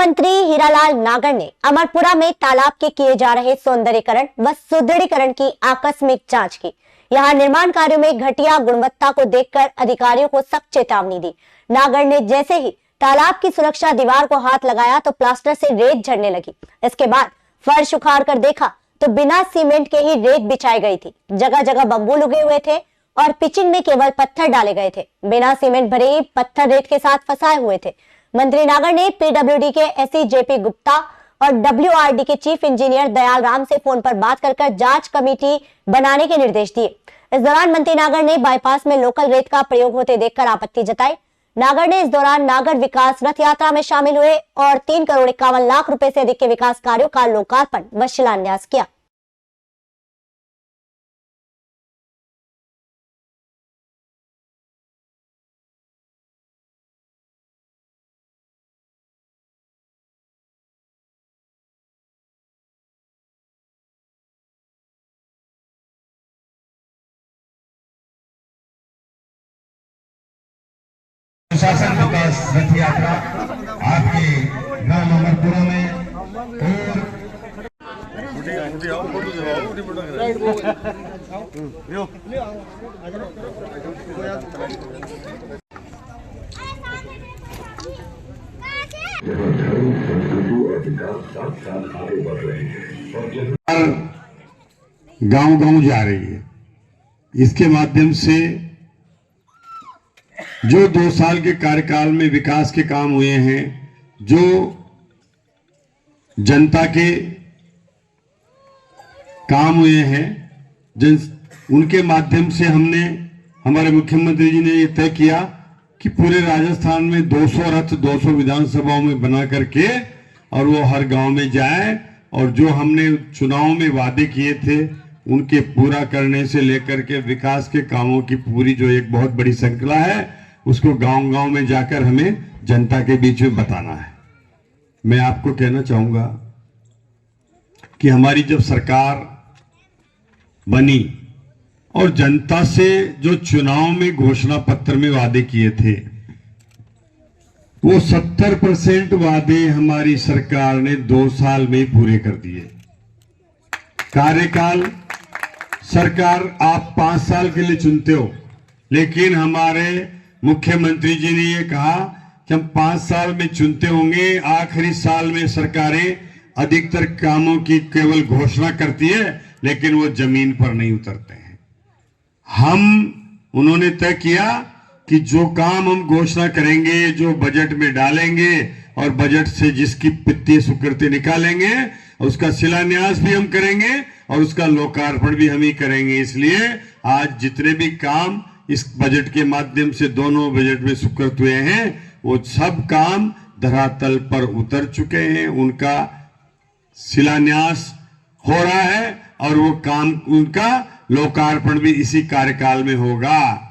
मंत्री हीरालाल नागर ने अमरपुरा में तालाब के किए जा रहे सौंदर्यीकरण व सुदृढ़ीकरण की आकस्मिक जांच की। यहां निर्माण कार्यों में घटिया गुणवत्ता को देखकर अधिकारियों को सख्त चेतावनी दी। नागर ने जैसे ही तालाब की सुरक्षा दीवार को हाथ लगाया तो प्लास्टर से रेत झड़ने लगी। इसके बाद फर्श उखाड़ कर देखा तो बिना सीमेंट के ही रेत बिछाई गई थी। जगह जगह बम्बू लगे हुए थे और पिचिंग में केवल पत्थर डाले गए थे। बिना सीमेंट भरे पत्थर रेत के साथ फंसाए हुए थे। मंत्री नागर ने पीडब्ल्यूडी के एसई जेपी गुप्ता और डब्ल्यूआरडी के चीफ इंजीनियर दयाल राम से फोन पर बात कर जांच कमेटी बनाने के निर्देश दिए। इस दौरान मंत्री नागर ने बाईपास में लोकल रेत का प्रयोग होते देखकर आपत्ति जताई। नागर ने इस दौरान नागर विकास रथ यात्रा में शामिल हुए और 3,51,00,000 रुपए से अधिक के विकास कार्यों का लोकार्पण व शिलान्यास किया। शासन विकास रथ यात्रा आपके ग्राम अमरपुरा में गांव-गांव जा रही है। इसके माध्यम से जो 2 साल के कार्यकाल में विकास के काम हुए हैं, जो जनता के काम हुए हैं, उनके माध्यम से हमारे मुख्यमंत्री जी ने ये तय किया कि पूरे राजस्थान में 200 रथ 200 विधानसभाओं में बना करके और वो हर गांव में जाए और जो हमने चुनाव में वादे किए थे उनके पूरा करने से लेकर के विकास के कामों की पूरी जो एक बहुत बड़ी श्रृंखला है उसको गांव-गांव में जाकर हमें जनता के बीच में बताना है। मैं आपको कहना चाहूंगा कि हमारी जब सरकार बनी और जनता से जो चुनाव में घोषणा पत्र में वादे किए थे वो 70% वादे हमारी सरकार ने 2 साल में पूरे कर दिए। कार्यकाल सरकार आप 5 साल के लिए चुनते हो, लेकिन हमारे मुख्यमंत्री जी ने ये कहा कि हम 5 साल में चुनते होंगे, आखिरी साल में सरकारें अधिकतर कामों की केवल घोषणा करती है लेकिन वो जमीन पर नहीं उतरते हैं। उन्होंने तय किया कि जो काम हम घोषणा करेंगे, जो बजट में डालेंगे और बजट से जिसकी वित्तीय स्वीकृति निकालेंगे उसका शिलान्यास भी हम करेंगे और उसका लोकार्पण भी हम ही करेंगे। इसलिए आज जितने भी काम इस बजट के माध्यम से दोनों बजट में स्वीकृत हुए हैं वो सब काम धरातल पर उतर चुके हैं, उनका शिलान्यास हो रहा है और वो काम उनका लोकार्पण भी इसी कार्यकाल में होगा।